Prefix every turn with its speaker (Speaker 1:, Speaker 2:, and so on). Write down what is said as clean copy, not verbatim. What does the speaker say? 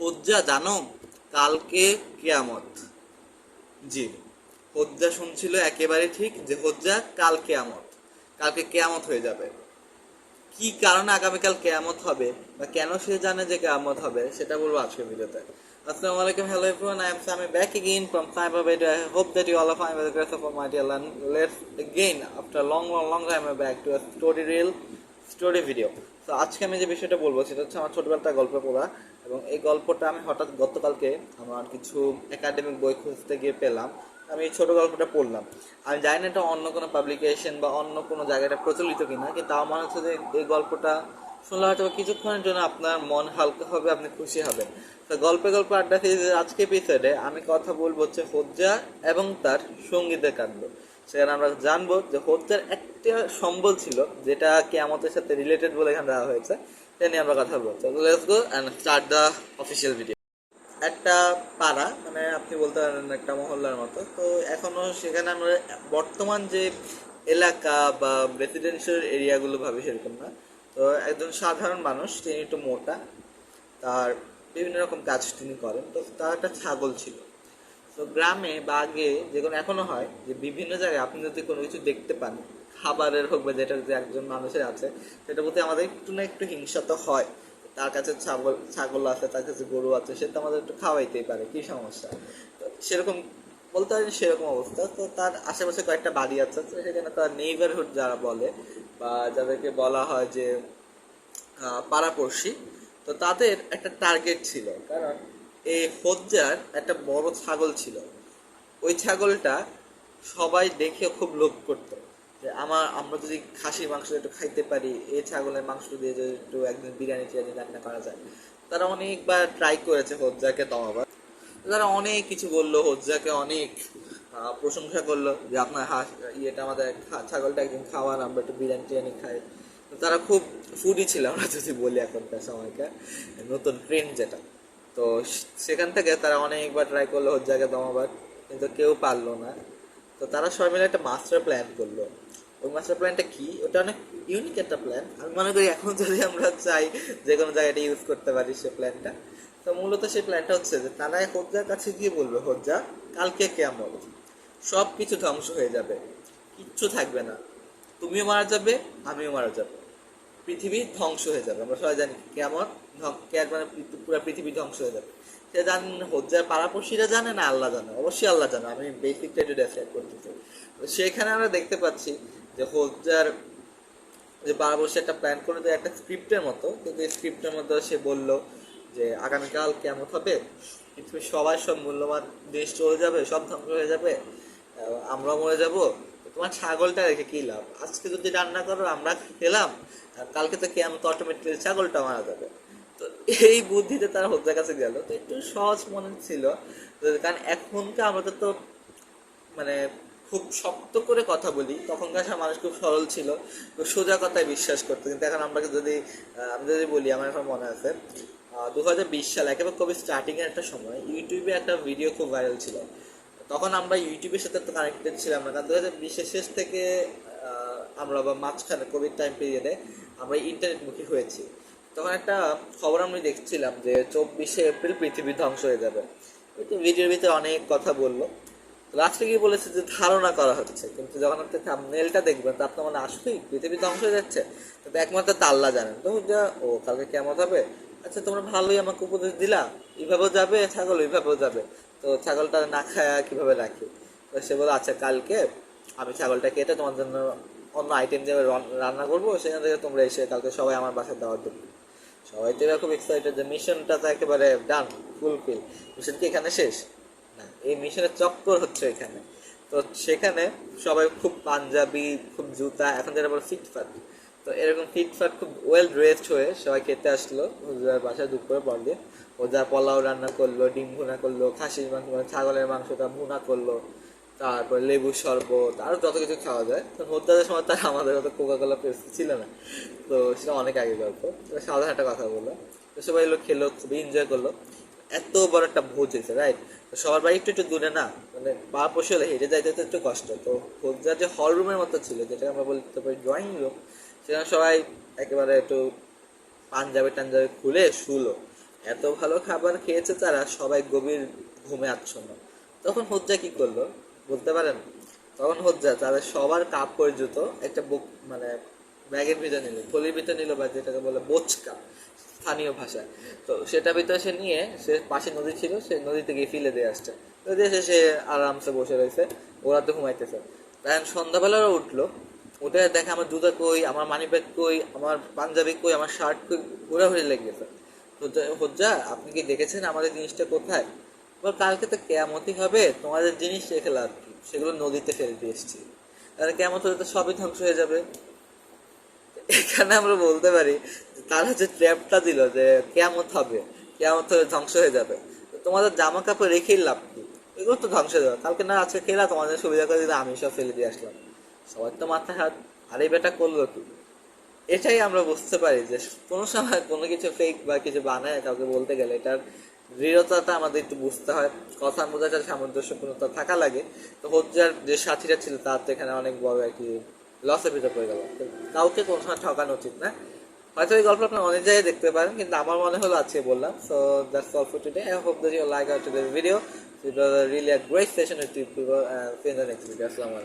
Speaker 1: হোজ্জা জানো, কালকে কেয়ামত। জি, হোজ্জা শুনছিল একেবারে ঠিক যে হোজ্জা কাল কেয়ামত, কালকে কেয়ামত হয়ে যাবে। কি কারণে আগামীকাল কেয়ামত হবে বা কেন সে জানে যে কেয়ামত হবে সেটা বলবো আজকের ভিডিওতে। আসসালামু আলাইকুম, hello everyone, I am Sami back again from cyber bed. I hope that you all are fine by the grace of almighty Allah. Let's again after long time back to a story video. তো আজকে আমি যে বিষয়টা বলবো সেটা হচ্ছে আমার ছোটবেলার গল্প পড়া, এবং এই গল্পটা আমি হঠাৎ গতকালকে আমার কিছু একাডেমিক বই খুঁজতে গিয়ে পেলাম। আমি এই ছোট গল্পটা পড়লাম। আমি জানি না এটা অন্য কোনো পাবলিকেশন বা অন্য কোনো জায়গায় প্রচলিত কিনা, কিন্তু আমার মনে হচ্ছে যে এই গল্পটা শুনলে হয়তো কিছুক্ষণের জন্য আপনার মন হালকা হবে, আপনি খুশি হবেন। তো গল্পে গল্প আড্ডা সিরিজের আজকে এপিসোডে আমি কথা বলবো হচ্ছে হোজ্জা এবং তার সঙ্গীতের কাণ্ড। সেখানে আমরা জানবো যে হোজ্জার একটা সম্বল ছিল যেটা কিয়ামতের সাথে রিলেটেড বলে এখানে দেওয়া হয়েছে। এটা নিয়ে আমরা কথা বলবো। তো let's go and start the official video. একটা পাড়া, মানে আপনি বলতে পারেন একটা মহল্লার মতো। তো এখনো সেখানে আমরা বর্তমান যে এলাকা বা রেসিডেন্সিয়াল এরিয়াগুলো ভাবি সেরকম না। তো একজন সাধারণ মানুষ, তিনি একটু মোটা, তার বিভিন্ন রকম কাজ তিনি করেন। তো তার একটা ছাগল ছিল। তো গ্রামে বা আগে যে কোনো এখনো হয় যে বিভিন্ন জায়গায় আপনি যদি কোনো কিছু দেখতে পান, খাবারের হোক বা যেটা যে একজন মানুষের আছে, সেটা প্রতি আমাদের একটু না একটু হিংসা তো হয়। তার কাছে ছাগল ছাগল আছে, তার কাছে গরু আছে, সে তো আমাদের একটু খাওয়াইতেই পারে, কি সমস্যা। তো সেরকম বলতে পারেন সেরকম অবস্থা। তো তার আশেপাশে কয়েকটা বাড়ি আছে, তো সেখানে তার নেইবারহুড যারা বলে বা যাদেরকে বলা হয় যে পাড়াপড়শি, তো তাদের একটা টার্গেট ছিল। কারণ এই হোজ্জার একটা বড় ছাগল ছিল। ওই ছাগলটা সবাই দেখে খুব লোভ করতো যে আমরা যদি খাসির মাংস একটু খাইতে পারি, এই ছাগলের মাংস দিয়ে যদি একটু একদিন বিরিয়ানি টিরিয়ানি রান্না করা যায়। তারা অনেকবার ট্রাই করেছে হোজ্জাকে দমাবার। তারা অনেক কিছু বললো, হোজ্জাকে অনেক প্রশংসা করলো যে আপনার ইয়েটা আমাদের ছাগলটা একদিন খাওয়ান, আমরা একটু বিরিয়ানি টিরিয়ানি খাই। তো তারা খুব ফুডি ছিল, আমরা যদি বলি এখনকার সময়কার নতুন ট্রেন্ড যেটা। তো সেখান থেকে তারা অনেকবার ট্রাই করলো হোজ্জাকে দমাবার, কিন্তু কেউ পারলো না। তো তারা সবাই মিলে একটা মাস্টার প্ল্যান করলো। ওই মাস্টার প্ল্যানটা কি, ওটা অনেক ইউনিক একটা প্ল্যান। আমি মনে করি এখন যদি আমরা চাই যে কোনো জায়গাটা ইউজ করতে পারি সে প্ল্যানটা। তো মূলত সেই প্ল্যানটা হচ্ছে যে তারা হোজ্জার কাছে গিয়ে বলবে, হোজ্জা কালকে কিয়ামত, সব কিছু ধ্বংস হয়ে যাবে, কিচ্ছু থাকবে না, তুমিও মারা যাবে, আমিও মারা যাবো, পৃথিবী ধ্বংস হয়ে যাবে। আমরা সবাই জানি কেমন মানে পুরো পৃথিবী ধ্বংস হয়ে যাবে। সে জানেন হোজ্জার পাড়াপড়শিরা জানে না আল্লাহ জানে? অবশ্যই আল্লাহ জানে। আমি বেসিকটা একটু ডেসক্রাইব করতেছি। সেখানে আমরা দেখতে পাচ্ছি যে হোজ্জার যে পাড়াপড়শি একটা প্ল্যান করে দেয় একটা স্ক্রিপ্টের মতো, কিন্তু এই স্ক্রিপ্টের মধ্যে সে বলল যে আগামীকাল কেমন হবে, পৃথিবীর সবাই সব মূল্যবান জিনিস চলে যাবে, সব ধ্বংস হয়ে যাবে, আমরাও মরে যাব। তোমার ছাগলটা রেখে কি লাভ? আজকে যদি রান্না করো আমরা খেলাম, আর কালকে তো কেমন অটোমেটিক্যালি ছাগলটা মারা যাবে। তো এই বুদ্ধিতে তারা হোজ্জার কাছে গেল। তো একটু সহজ মনে ছিল, কারণ এখনকার আমাদের তো মানে খুব শক্ত করে কথা বলি, তখনকার সব মানুষ খুব সরল ছিল, খুব সোজা কথায় বিশ্বাস করতো। কিন্তু এখন আমরা যদি আমি যদি বলি, আমার এখন মনে আছে 2020 সাল একেবারে খুবই স্টার্টিং এর একটা সময় ইউটিউবে একটা ভিডিও খুব ভাইরাল ছিল। তখন আমরা ইউটিউবের সাথে তো কানেক্টেড ছিলাম না, কারণ 2020-এর শেষ থেকে আমরা বা মাঝখানে কোভিড টাইম পিরিয়ডে আমরা ইন্টারনেটমুখী হয়েছি। তখন একটা খবর আমি দেখছিলাম যে 24শে এপ্রিল পৃথিবী ধ্বংস হয়ে যাবে। ওই তো ভিডিওর ভিতরে অনেক কথা বললো। লাস্টে গিয়ে বলেছে যে ধারণা করা হচ্ছে, কিন্তু যখন আপনি থাম্বনেলটা দেখবেন তো আপনার মনে আসলেই পৃথিবী ধ্বংস হয়ে যাচ্ছে। কিন্তু একমাত্র তা আল্লাহ জানেন। তো যা ও কালকে কেমন হবে, আচ্ছা তোমরা ভালোই আমাকে উপদেশ দিলা, এইভাবেও যাবে ছাগল, ওইভাবেও যাবে, তো ছাগলটা না খায় কিভাবে রাখি? তো সে বলে আচ্ছা কালকে আমি ছাগলটা কেটে তোমার জন্য অন্য আইটেম দিয়ে রান্না করবো, সেখান থেকে তোমরা এসে কালকে সবাই আমার বাসায় দাওয়াত দেবে। সবাই তো এবার খুব এক্সাইটেড যে মিশনটা তো একেবারে ডান, ফুলফিল। মিশন কি এখানে শেষ? না, এই মিশনের চক্কর হচ্ছে এখানে। তো সেখানে সবাই খুব পাঞ্জাবি, খুব জুতা, এখন যেটা বলে ফিটফাট, তো এরকম ফিটফাট খুব ওয়েল ড্রেসড হয়ে সবাই খেতে আসলো হুজুরের বাসায় দুপুরে পর দিয়ে। ও যা পোলাও রান্না করলো, ডিম ভুনা করলো, খাসির মাংস মানে ছাগলের মাংসটা ভুনা করলো, তারপর লেবু শরবত, আরো যত কিছু খাওয়া যায়। তো হোদ্দাদের সময় তার আমাদের মতো কোকা কোলা পেপসি ছিল না, তো সেটা অনেক আগে গল্প। তো সাধারণ একটা কথা বললো। তো সবাই এলো, খেলো, খুবই এনজয় করলো। এত বড় একটা ভোজ হয়েছে, রাইট? তো সবার বাড়ি একটু একটু দূরে না, মানে পা পশে হলে হেঁটে যাইতে তো একটু কষ্ট। তো হোজ্জার যে হল রুমের মতো ছিল, যেটাকে আমরা বলতে পারি ড্রয়িং রুম, সেখানে সবাই একেবারে একটু পাঞ্জাবি টাঞ্জাবি খুলে শুলো। এত ভালো খাবার খেয়েছে তারা, সবাই গভীর ঘুমে আচ্ছন্ন। তখন হোজ্জা কি করলো বলতে পারেন? তখন হোজ্জা তাদের সবার কাপ পর্যন্ত একটা মানে ব্যাগের ভিতরে নিল, থলির ভিতরে নিল, বা যেটাকে বলে বোচকা স্থানীয় ভাষায়। তো সেটা ভিতরে সে নিয়ে, সে পাশে নদী ছিল, সে নদীতে গিয়ে ফেলে দিয়ে আসছে। নদী এসে সে আরামসে বসে রয়েছে, ওরা তো ঘুমাইতেছে। তখন সন্ধ্যাবেলা ওরা উঠলো, উঠে দেখে আমার জুতা কই, আমার মানি ব্যাগ কই, আমার পাঞ্জাবি কই, আমার শার্ট কই, ঘোরাঘুরি লেগে গেছে। হোজ্জা, আপনি কি দেখেছেন আমাদের জিনিসটা কোথায়? বল, কালকে তো কেয়ামতই হবে, তোমাদের জিনিস রেখে লাভ কি, সেগুলো নদীতে ফেলে দিয়ে এসছি। তাহলে কেয়ামত হলে তো সবই ধ্বংস হয়ে যাবে। এখানে আমরা বলতে পারি যে তারা যে ট্র্যাপটা দিল যে কেয়ামত হবে, কেয়ামত হলে ধ্বংস হয়ে যাবে, তো তোমাদের জামা কাপড় রেখেই লাভ কি, এগুলো তো ধ্বংস হয়ে যাবে। কালকে না আজকে খেলা, তোমাদের সুবিধা করে দিলে আমি সব ফেলে দিয়ে আসলাম। সবার তো মাথায় হাত, আর এই বেটা করলো কি? এটাই আমরা বুঝতে পারি যে কোনো সময় কোনো কিছু ফেক বা কিছু বানায় কাউকে বলতে গেলে এটার দৃঢ়তাটা আমাদের একটু বুঝতে হয়, কথা বোঝাটা সামঞ্জস্যপূর্ণতা থাকা লাগে। তো হজ্জার যে সাথীরা ছিল তার তো এখানে অনেক বড় আর কি লসের ভিতরে পড়ে গেল। তো কাউকে কোনো সময় ঠকানো উচিত না। হয়তো এই গল্প আপনার অনেক জায়গায় দেখতে পারেন, কিন্তু আমার মনে হলো আজকে বললাম। So that's all for today. I hope that you like our today video. It was a really a great session with you people, and see you in the next video. Assalamu alaikum.